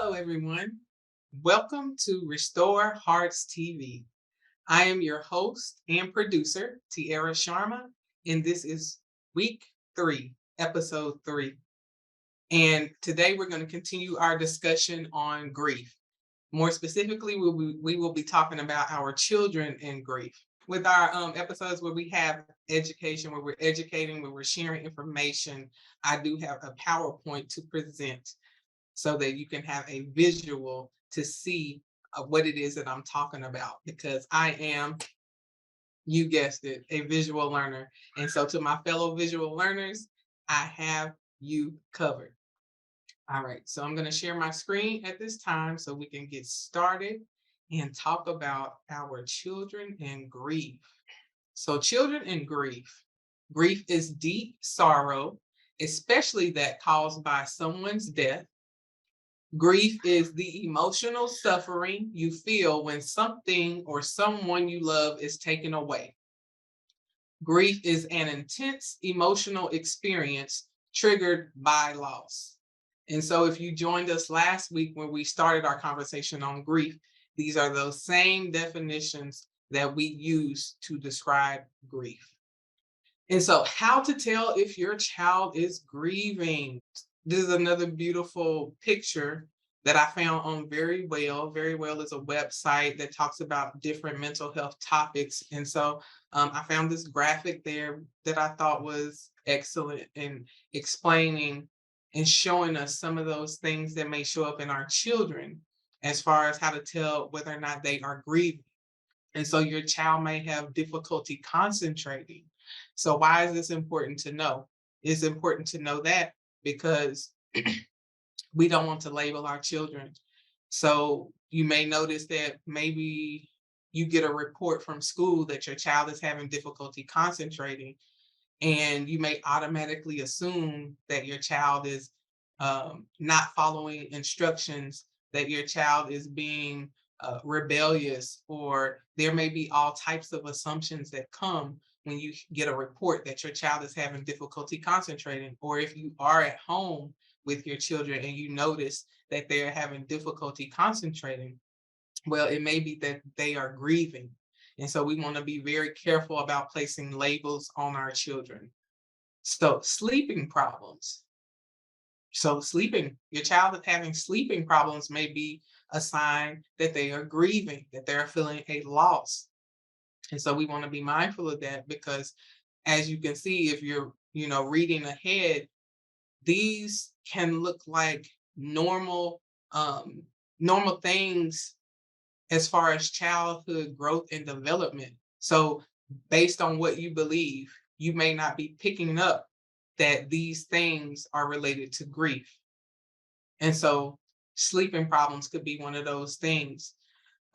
Hello, everyone. Welcome to Restore Hearts TV. I am your host and producer, Tiara Sharma, and this is week 3, episode 3. And today we're going to continue our discussion on grief. More specifically, we will be talking about our children in grief. With our episodes where we have education, where we're educating, where we're sharing information, I do have a PowerPoint to present so that you can have a visual to see what it is that I'm talking about because I am, you guessed it, a visual learner. And so to my fellow visual learners, I have you covered. All right, so I'm going to share my screen at this time so we can get started and talk about our children and grief. So, children and grief. Grief is deep sorrow, especially that caused by someone's death. Grief is the emotional suffering you feel when something or someone you love is taken away. Grief is an intense emotional experience triggered by loss. And so, if you joined us last week when we started our conversation on grief, these are those same definitions that we use to describe grief. And so, how to tell if your child is grieving. This is another beautiful picture that I found on Very Well. Very Well is a website that talks about different mental health topics. And so I found this graphic there that I thought was excellent in explaining and showing us some of those things that may show up in our children as far as how to tell whether or not they are grieving. And so your child may have difficulty concentrating. So why is this important to know? It's important to know that because we don't want to label our children. So you may notice that maybe you get a report from school that your child is having difficulty concentrating, and you may automatically assume that your child is not following instructions, that your child is being rebellious, or there may be all types of assumptions that come when you get a report that your child is having difficulty concentrating, or if you are at home with your children and you notice that they're having difficulty concentrating, well, it may be that they are grieving. And so we want to be very careful about placing labels on our children. So, sleeping problems. So, your child is having sleeping problems may be a sign that they are grieving, that they're feeling a loss. And so we want to be mindful of that because as you can see, if you're, reading ahead, these can look like normal, um, normal things as far as childhood growth and development. So, based on what you believe, you may not be picking up that these things are related to grief. And so, sleeping problems could be one of those things.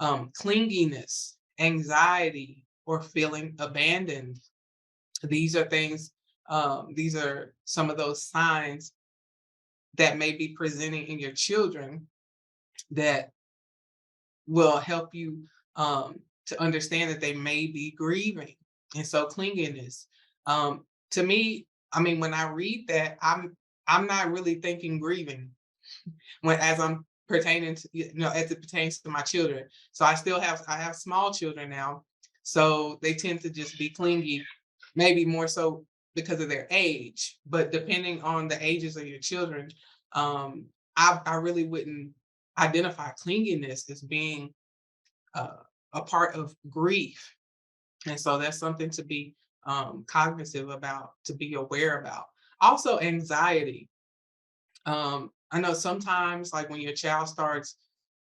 Clinginess, anxiety, or feeling abandoned. These are things, these are some of those signs that may be presenting in your children that will help you to understand that they may be grieving. And so clinginess. To me, I mean, when I read that, I'm not really thinking grieving when as I'm pertaining to as it pertains to my children. So I have small children now, so they tend to just be clingy, maybe more so because of their age. But depending on the ages of your children, I really wouldn't identify clinginess as being a part of grief. And so that's something to be cognizant about, to be aware about. Also, anxiety. I know sometimes, like when your child starts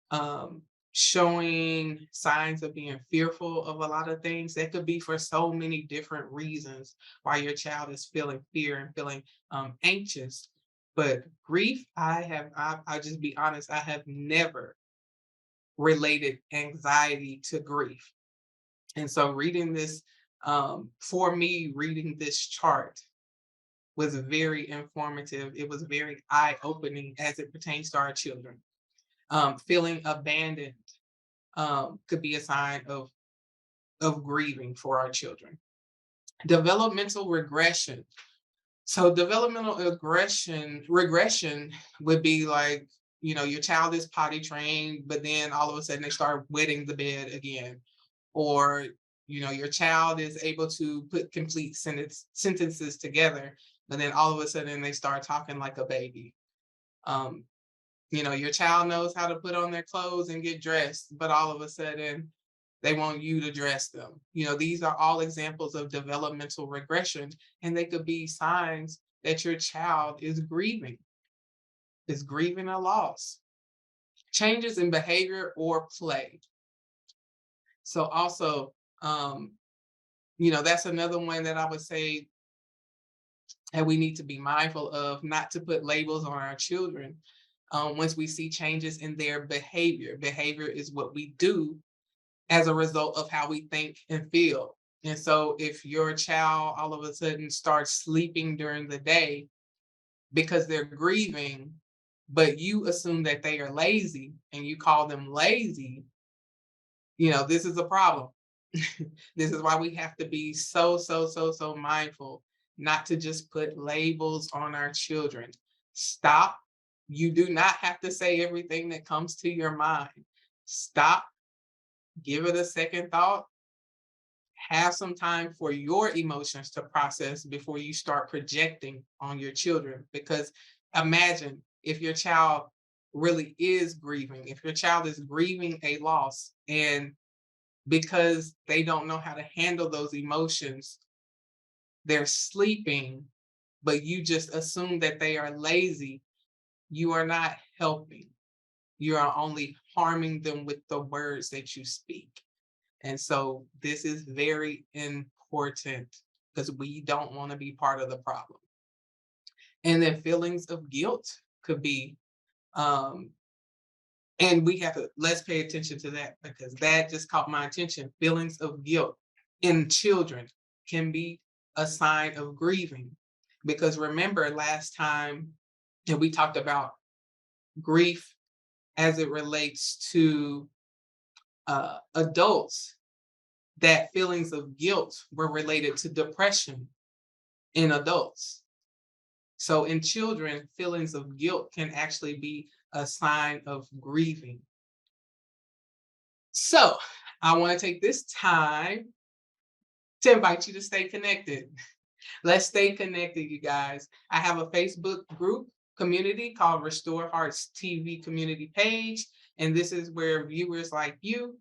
um, showing signs of being fearful of a lot of things, that could be for so many different reasons why your child is feeling fear and feeling anxious. But grief, I just be honest, I have never related anxiety to grief. And so reading this, for me, reading this chart was very informative. It was very eye opening as it pertains to our children. Feeling abandoned could be a sign of grieving for our children. Developmental regression. So developmental regression would be like your child is potty trained, but then all of a sudden they start wetting the bed again. Or, your child is able to put complete sentences together, but then all of a sudden they start talking like a baby. Um, your child knows how to put on their clothes and get dressed, but all of a sudden they want you to dress them. These are all examples of developmental regression, and they could be signs that your child is grieving a loss. Changes in behavior or play. So also, that's another one that I would say that we need to be mindful of, not to put labels on our children. Once we see changes in their behavior is what we do as a result of how we think and feel. And so if your child all of a sudden starts sleeping during the day because they're grieving, but you assume that they are lazy and you call them lazy, this is a problem. This is why we have to be so, so, so, so mindful not to just put labels on our children. Stop. You do not have to say everything that comes to your mind. Stop, give it a second thought, have some time for your emotions to process before you start projecting on your children. Because imagine if your child really is grieving, if your child is grieving a loss, and because they don't know how to handle those emotions, they're sleeping, but you just assume that they are lazy, you are not helping. You are only harming them with the words that you speak. And so this is very important because we don't want to be part of the problem. And then feelings of guilt could be, um, and we have to let's pay attention to that because that just caught my attention. Feelings of guilt in children can be a sign of grieving. Because remember last time that we talked about grief as it relates to adults, that feelings of guilt were related to depression in adults. So in children, feelings of guilt can actually be a sign of grieving. So I want to take this time to invite you to stay connected. Let's stay connected, you guys. I have a Facebook group community called Restore Hearts TV community page. And this is where viewers like you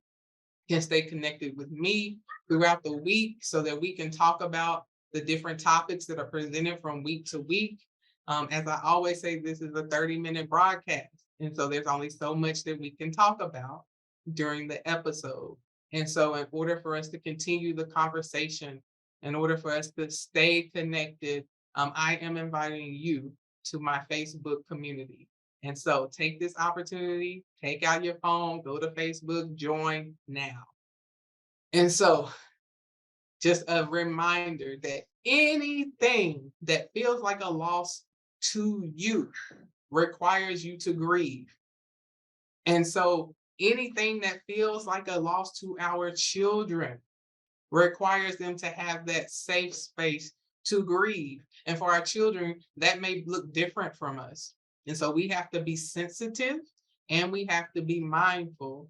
can stay connected with me throughout the week so that we can talk about the different topics that are presented from week to week. As I always say, this is a 30-minute broadcast. And so there's only so much that we can talk about during the episode. And so in order for us to continue the conversation, in order for us to stay connected, I am inviting you to my Facebook community. And so take this opportunity, take out your phone, go to Facebook, join now. And so just a reminder that anything that feels like a loss to you requires you to grieve. And so anything that feels like a loss to our children requires them to have that safe space to grieve. And for our children, that may look different from us. And so we have to be sensitive and we have to be mindful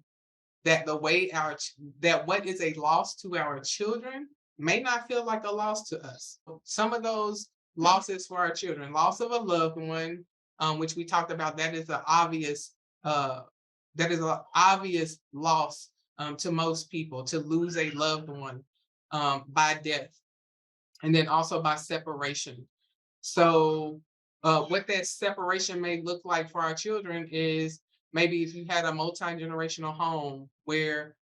that that what is a loss to our children may not feel like a loss to us. Some of those losses for our children, loss of a loved one, which we talked about, uh, that is an obvious loss to most people, to lose a loved one by death, and then also by separation. So, what that separation may look like for our children is maybe if you had a multi-generational home where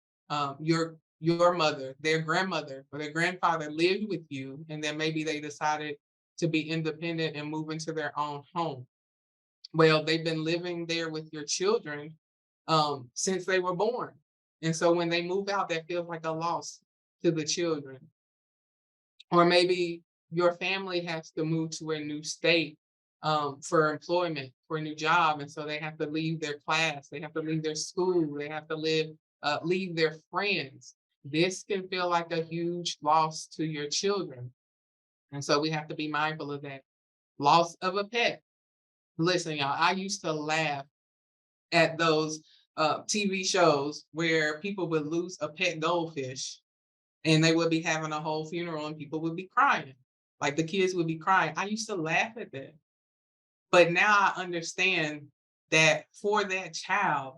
your mother, their grandmother, or their grandfather lived with you, and then maybe they decided to be independent and move into their own home. Well, they've been living there with your children since they were born, and so when they move out, that feels like a loss to the children. Or maybe your family has to move to a new state for employment, for a new job, and so they have to leave their class, they have to leave their school, they have to leave their friends. This can feel like a huge loss to your children, and so we have to be mindful of that. Loss of a pet. Listen, y'all, I used to laugh at those TV shows where people would lose a pet goldfish and they would be having a whole funeral and people would be crying. Like the kids would be crying. I used to laugh at that. But now I understand that for that child,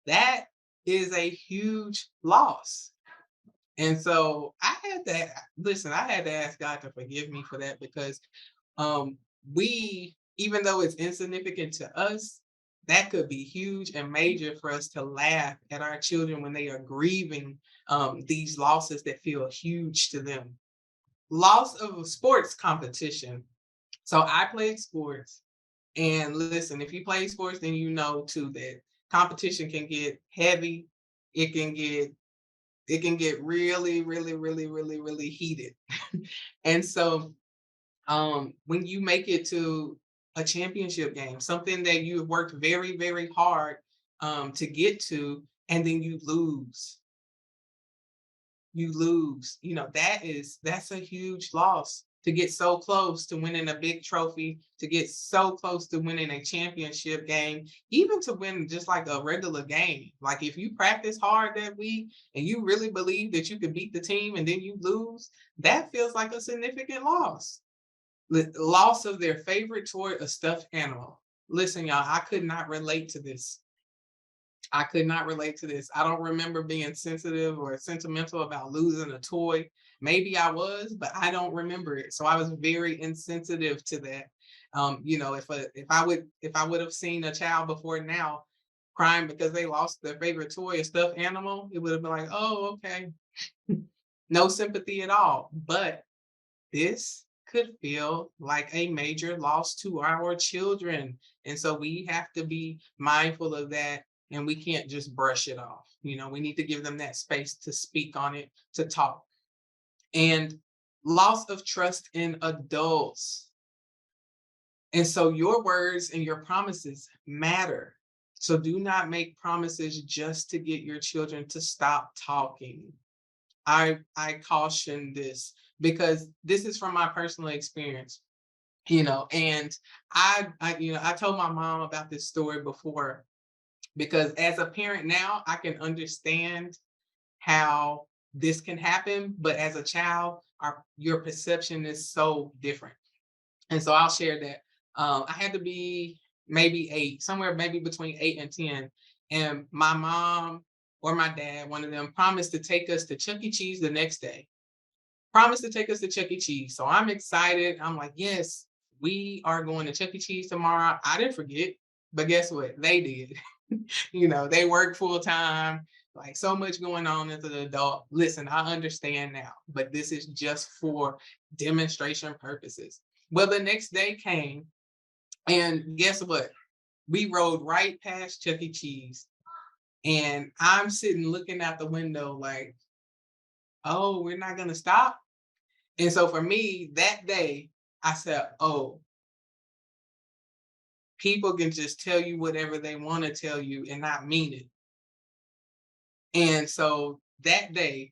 that is a huge loss. And so I had to listen, I had to ask God to forgive me for that because um we, even though it's insignificant to us, that could be huge and major for us to laugh at our children when they are grieving these losses that feel huge to them. Loss of a sports competition. So I played sports, and listen, if you play sports, then you know too that competition can get heavy. It can get really, really, really, really, really heated. And so when you make it to a championship game, something that you have worked very, very hard to get to, and then you lose, that's a huge loss. To get so close to winning a big trophy, to get so close to winning a championship game, even to win just like a regular game. Like if you practice hard that week and you really believe that you could beat the team and then you lose, that feels like a significant loss. Loss of their favorite toy, a stuffed animal. Listen, y'all, I could not relate to this. I could not relate to this. I don't remember being sensitive or sentimental about losing a toy. Maybe I was, but I don't remember it. So I was very insensitive to that. If I would have seen a child before now crying because they lost their favorite toy, a stuffed animal, it would have been like, oh, okay, no sympathy at all. But this could feel like a major loss to our children. And so we have to be mindful of that, and we can't just brush it off. We need to give them that space to speak on it, to talk. And loss of trust in adults. And so your words and your promises matter. So do not make promises just to get your children to stop talking. I caution this because this is from my personal experience, and I told my mom about this story before because as a parent now, I can understand how this can happen, but as a child, your perception is so different. And so I'll share that. I had to be maybe 8, somewhere maybe between 8 and 10. And my mom or my dad, one of them, promised to take us to Chuck E. Cheese the next day. Promised to take us to Chuck E. Cheese. So I'm excited. I'm like, yes, we are going to Chuck E. Cheese tomorrow. I didn't forget, but guess what? They did. They work full time, like so much going on as an adult. Listen, I understand now, but this is just for demonstration purposes. Well, the next day came, and guess what? We rode right past Chuck E. Cheese, and I'm sitting looking out the window like, oh, we're not going to stop. And so for me, that day, I said, oh, people can just tell you whatever they want to tell you and not mean it. And so that day,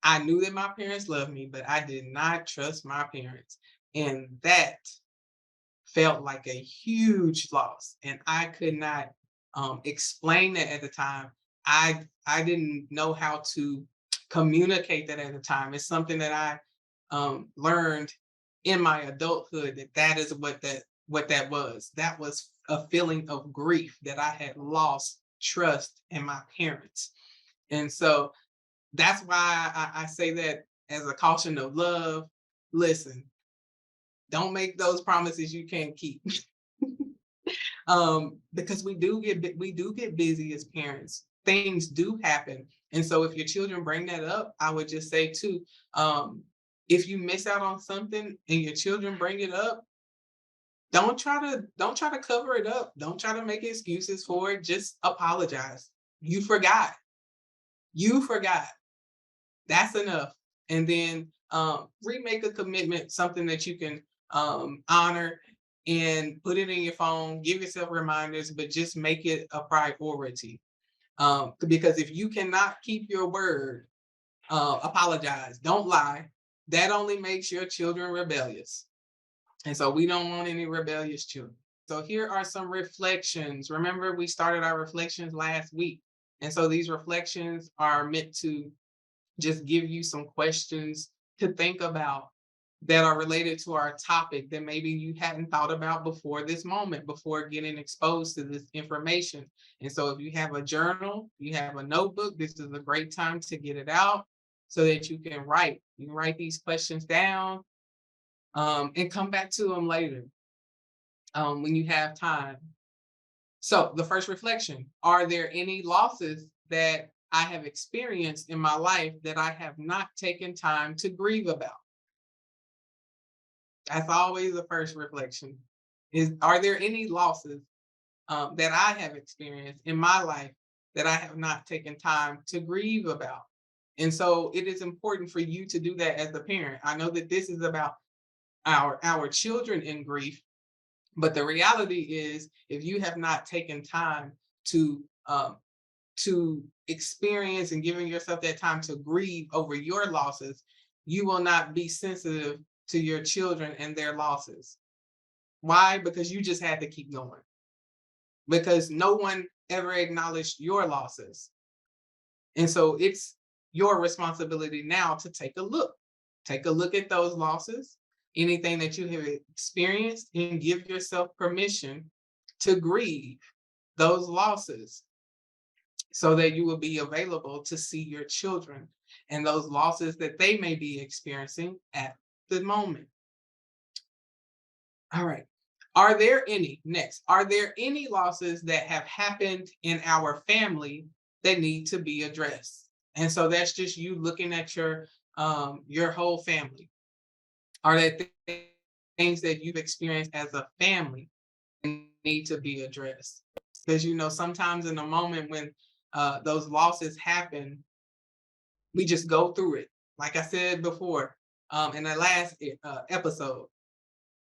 I knew that my parents loved me, but I did not trust my parents. And that felt like a huge loss. And I could not explain that at the time. I didn't know how to communicate that at the time. It's something that I learned in my adulthood, that is what that was. That was a feeling of grief that I had lost trust in my parents. And so that's why I say that as a caution of love. Listen, don't make those promises you can't keep. Because we do get busy as parents. Things do happen, and so if your children bring that up, I would just say too, if you miss out on something and your children bring it up, don't try to cover it up. Don't try to make excuses for it. Just apologize. You forgot. You forgot. That's enough. And then remake a commitment, something that you can honor, and put it in your phone. Give yourself reminders, but just make it a priority. Because if you cannot keep your word, apologize. Don't lie. That only makes your children rebellious. And so we don't want any rebellious children. So here are some reflections. Remember, we started our reflections last week. And so these reflections are meant to just give you some questions to think about that are related to our topic that maybe you hadn't thought about before this moment, before getting exposed to this information. And so if you have a journal, you have a notebook, this is a great time to get it out so that you can write. You can write these questions down and come back to them later when you have time. So the first reflection, are there any losses that I have experienced in my life that I have not taken time to grieve about? That's always the first reflection. Is are there any losses that I have experienced in my life that I have not taken time to grieve about? And so it is important for you to do that as a parent. I know that this is about our children in grief, but the reality is if you have not taken time to experience and giving yourself that time to grieve over your losses, you will not be sensitive to your children and their losses. Why? Because you just had to keep going. Because no one ever acknowledged your losses. And so it's your responsibility now to take a look. Take a look at those losses, anything that you have experienced, and give yourself permission to grieve those losses so that you will be available to see your children and those losses that they may be experiencing at the moment. All right. Are there any losses that have happened in our family that need to be addressed? And so that's just you looking at your whole family. Are there things that you've experienced as a family that need to be addressed? Because sometimes in a moment when those losses happen, we just go through it. Like I said before, in the last episode,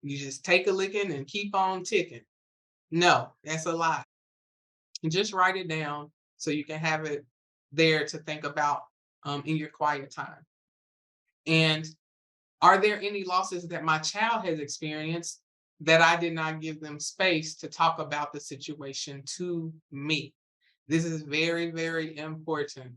you just take a licking and keep on ticking. No, that's a lie. And just write it down so you can have it there to think about in your quiet time. And are there any losses that my child has experienced that I did not give them space to talk about the situation to me? This is very, very important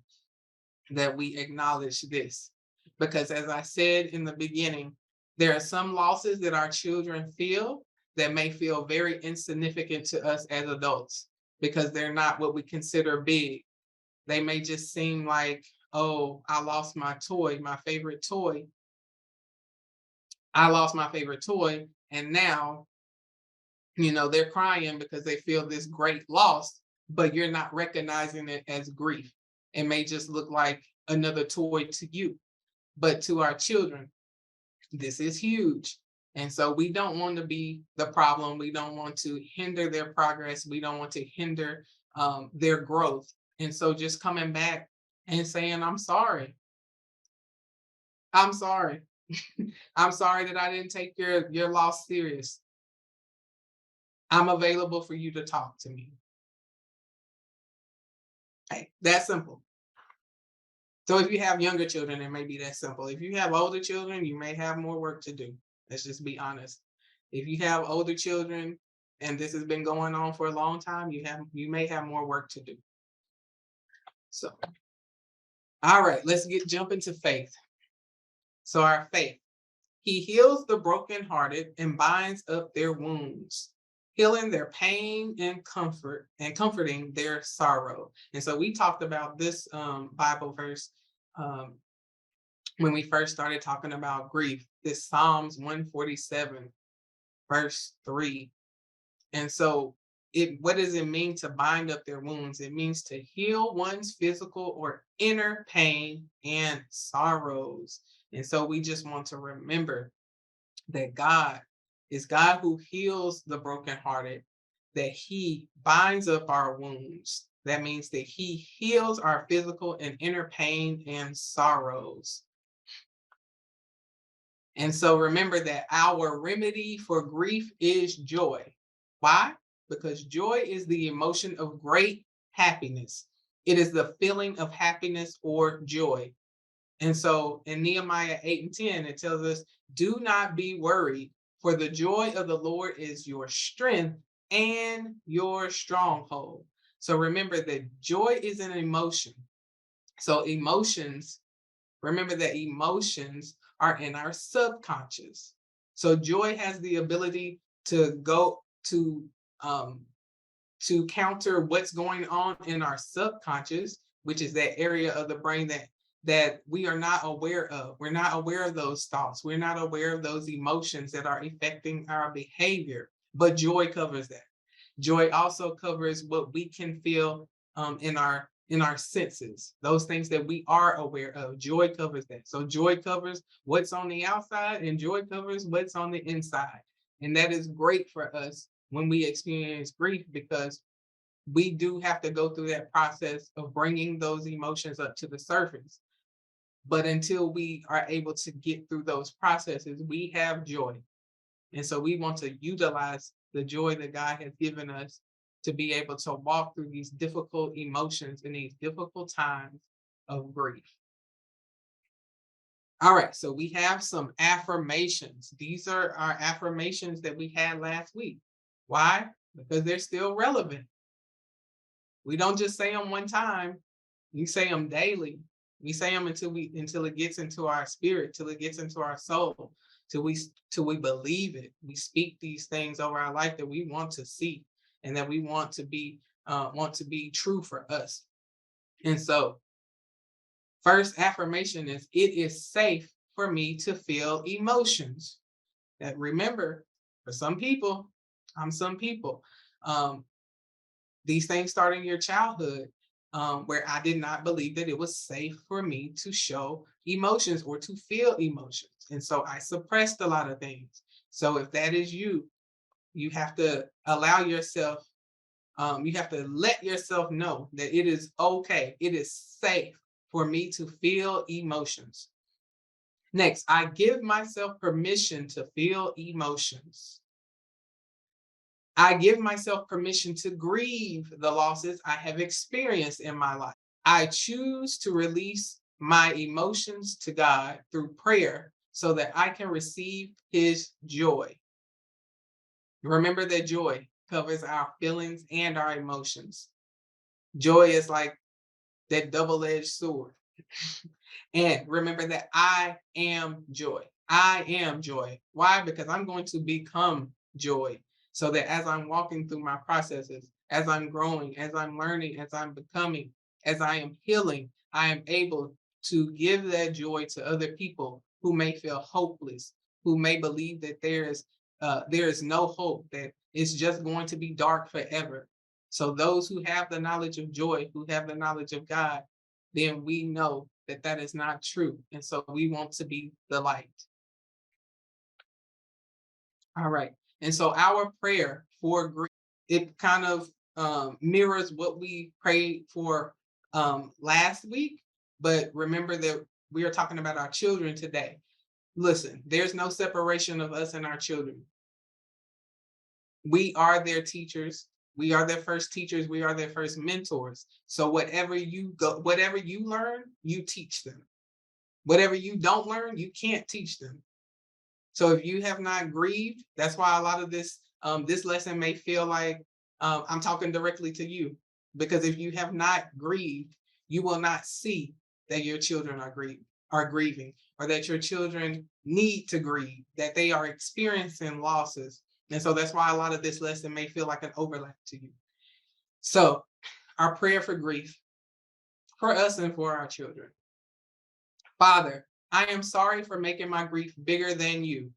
that we acknowledge this. Because as I said in the beginning, there are some losses that our children feel that may feel very insignificant to us as adults because they're not what we consider big. They may just seem like, oh, I lost my toy, my favorite toy. I lost my favorite toy. And now, they're crying because they feel this great loss, but you're not recognizing it as grief. It may just look like another toy to you, but to our children, this is huge. And so we don't want to be the problem. We don't want to hinder their progress. We don't want to hinder their growth. And so just coming back and saying, I'm sorry. I'm sorry. I'm sorry that I didn't take your loss serious. I'm available for you to talk to me. Hey, that simple. So if you have younger children, it may be that simple. If you have older children, you may have more work to do. Let's just be honest. If you have older children and this has been going on for a long time, you may have more work to do. So, all right, let's jump into faith. So our faith. He heals the brokenhearted and binds up their wounds, healing their pain and comforting their sorrow. And so we talked about this Bible verse um, when we first started talking about grief, this Psalms 147, verse 3. And so what does it mean to bind up their wounds? It means to heal one's physical or inner pain and sorrows. And so we just want to remember that God is God who heals the brokenhearted, that he binds up our wounds. That means that he heals our physical and inner pain and sorrows. And so remember that our remedy for grief is joy. Why? Because joy is the emotion of great happiness. It is the feeling of happiness or joy. And so in Nehemiah 8 and 10, it tells us, do not be worried, for the joy of the Lord is your strength, and your stronghold. So remember that joy is an emotion. So remember that emotions are in our subconscious. So joy has the ability to go um, to counter what's going on in our subconscious, which is that area of the brain that we are not aware of. We're not aware of those thoughts. We're not aware of those emotions that are affecting our behavior. But joy covers that. Joy also covers what we can feel in our senses, those things that we are aware of. Joy covers that. So joy covers what's on the outside, and joy covers what's on the inside. And that is great for us when we experience grief, because we do have to go through that process of bringing those emotions up to the surface. But until we are able to get through those processes, we have joy. And so we want to utilize the joy that God has given us to be able to walk through these difficult emotions in these difficult times of grief. All right, so we have some affirmations. These are our affirmations that we had last week. Why? Because they're still relevant. We don't just say them one time. We say them daily. We say them until it gets into our spirit, till it gets into our soul, till we believe it. We speak these things over our life that we want to see and that we want to be true for us. And so, first affirmation is, it is safe for me to feel emotions. That, remember, for some people, some people. Um, these things start in your childhood, where I did not believe that it was safe for me to show emotions or to feel emotions. And so I suppressed a lot of things. So if that is you, you have to allow yourself, you have to let yourself know that it is okay, it is safe for me to feel emotions. Next, I give myself permission to feel emotions. I give myself permission to grieve the losses I have experienced in my life. I choose to release my emotions to God through prayer so that I can receive his joy. Remember that joy covers our feelings and our emotions. Joy is like that double-edged sword. And remember that I am joy. I am joy. Why? Because I'm going to become joy. So that as I'm walking through my processes, as I'm growing, as I'm learning, as I'm becoming, as I am healing, I am able to give that joy to other people who may feel hopeless, who may believe that there is no hope, that it's just going to be dark forever. So those who have the knowledge of joy, who have the knowledge of God, then we know that that is not true. And so we want to be the light. All right. And so our prayer for grief, it kind of mirrors what we prayed for last week. But remember that we are talking about our children today. Listen, there's no separation of us and our children. We are their teachers. We are their first teachers. We are their first mentors. So whatever you learn, you teach them. Whatever you don't learn, you can't teach them. So if you have not grieved, that's why a lot of this lesson may feel like I'm talking directly to you, because if you have not grieved, you will not see that your children are grieving, or that your children need to grieve, that they are experiencing losses. And so that's why a lot of this lesson may feel like an overlap to you. So our prayer for grief, for us and for our children. Father, I am sorry for making my grief bigger than you.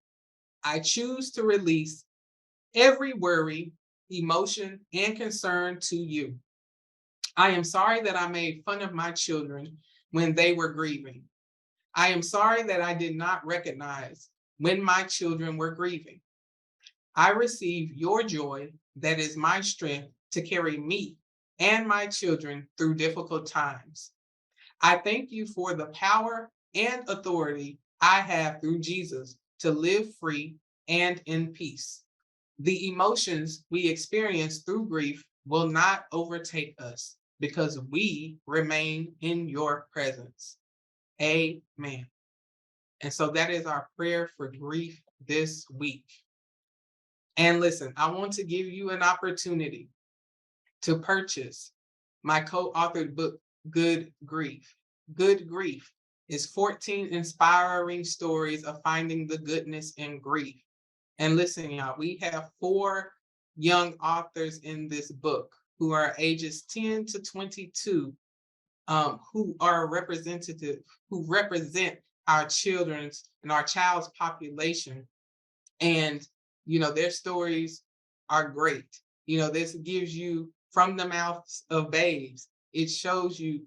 I choose to release every worry, emotion, and concern to you. I am sorry that I made fun of my children when they were grieving. I am sorry that I did not recognize when my children were grieving. I receive your joy that is my strength to carry me and my children through difficult times. I thank you for the power and authority I have through Jesus to live free and in peace. The emotions we experience through grief will not overtake us because we remain in your presence. Amen. And so that is our prayer for grief this week. And listen, I want to give you an opportunity to purchase my co-authored book, Good Grief. Good Grief is 14 inspiring stories of finding the goodness in grief. And listen, y'all, we have 4 young authors in this book who are ages 10 to 22, who are representative, who represent our children's and our child's population. And their stories are great. This gives you from the mouths of babes. It shows you,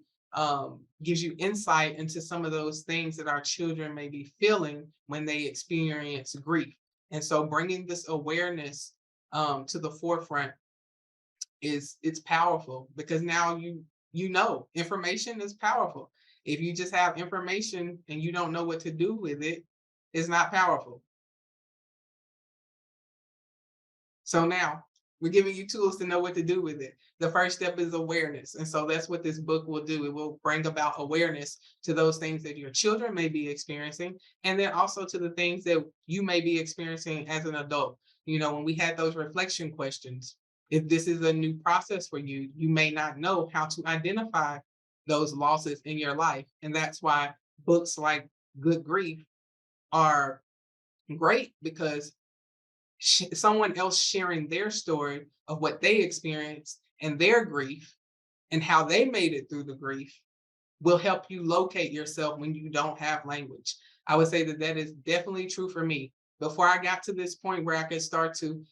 gives you insight into some of those things that our children may be feeling when they experience grief. And so bringing this awareness to the forefront it's powerful, because now information is powerful. If you just have information and you don't know what to do with it, it's not powerful. So now we're giving you tools to know what to do with it. The first step is awareness. And so that's what this book will do. It will bring about awareness to those things that your children may be experiencing, and then also to the things that you may be experiencing as an adult. When we had those reflection questions, if this is a new process for you, you may not know how to identify those losses in your life. And that's why books like Good Grief are great, because someone else sharing their story of what they experienced and their grief and how they made it through the grief will help you locate yourself when you don't have language. I would say that that is definitely true for me. Before I got to this point where I could start to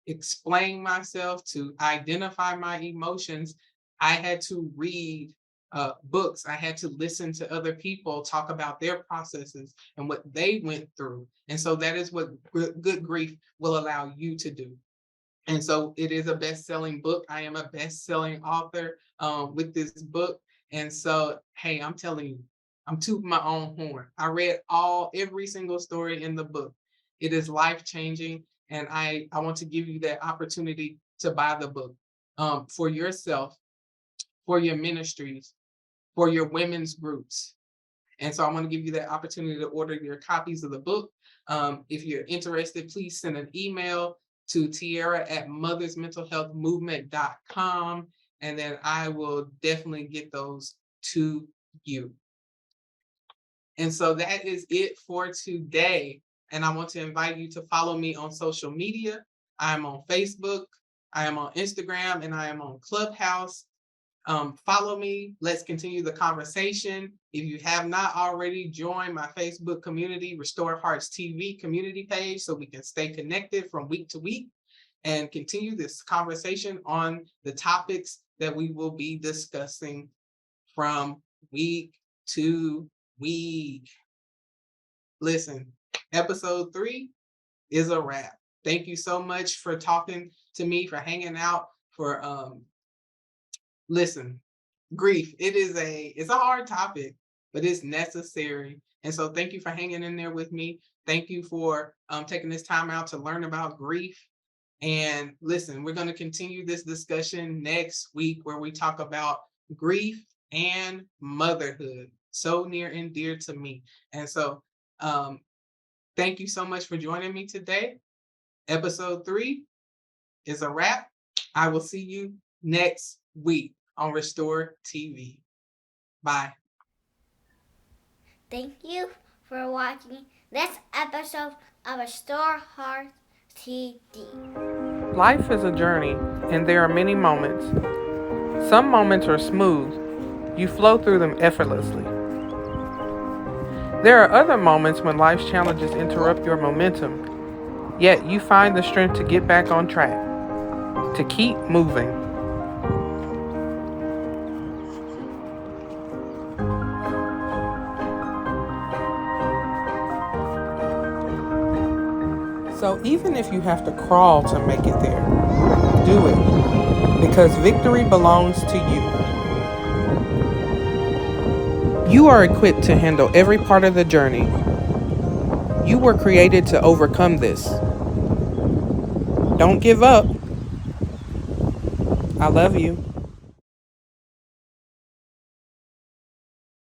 explain myself, to identify my emotions, I had to read books. I had to listen to other people talk about their processes and what they went through. And so that is what Good Grief will allow you to do. And so it is a best-selling book. I am a best-selling author with this book. And so, hey, I'm telling you, I'm tooting my own horn. I read every single story in the book. It is life-changing. And I want to give you that opportunity to buy the book for yourself, for your ministries, for your women's groups. And so I want to give you that opportunity to order your copies of the book. If you're interested, please send an email to tiara@mothersmentalhealthmovement.com, and then I will definitely get those to you. And so that is it for today. And I want to invite you to follow me on social media. I am on Facebook, I am on Instagram, and I am on Clubhouse. Follow me. Let's continue the conversation. If you have not already, join my Facebook community, Restore Hearts TV community page, so we can stay connected from week to week and continue this conversation on the topics that we will be discussing from week to week. Listen, episode 3 is a wrap. Thank you so much for talking to me, for hanging out, for listen, grief, it's a hard topic, but it's necessary. And so thank you for hanging in there with me. Thank you for taking this time out to learn about grief. And listen, we're going to continue this discussion next week, where we talk about grief and motherhood, so near and dear to me. And so thank you so much for joining me today. Episode 3 is a wrap. I will see you next week on Restore TV. Bye. Thank you for watching this episode of Restore Heart TV. Life is a journey, and there are many moments. Some moments are smooth. You flow through them effortlessly. There are other moments when life's challenges interrupt your momentum, yet you find the strength to get back on track, to keep moving. So even if you have to crawl to make it there, do it, because victory belongs to you. You are equipped to handle every part of the journey. You were created to overcome this. Don't give up. I love you.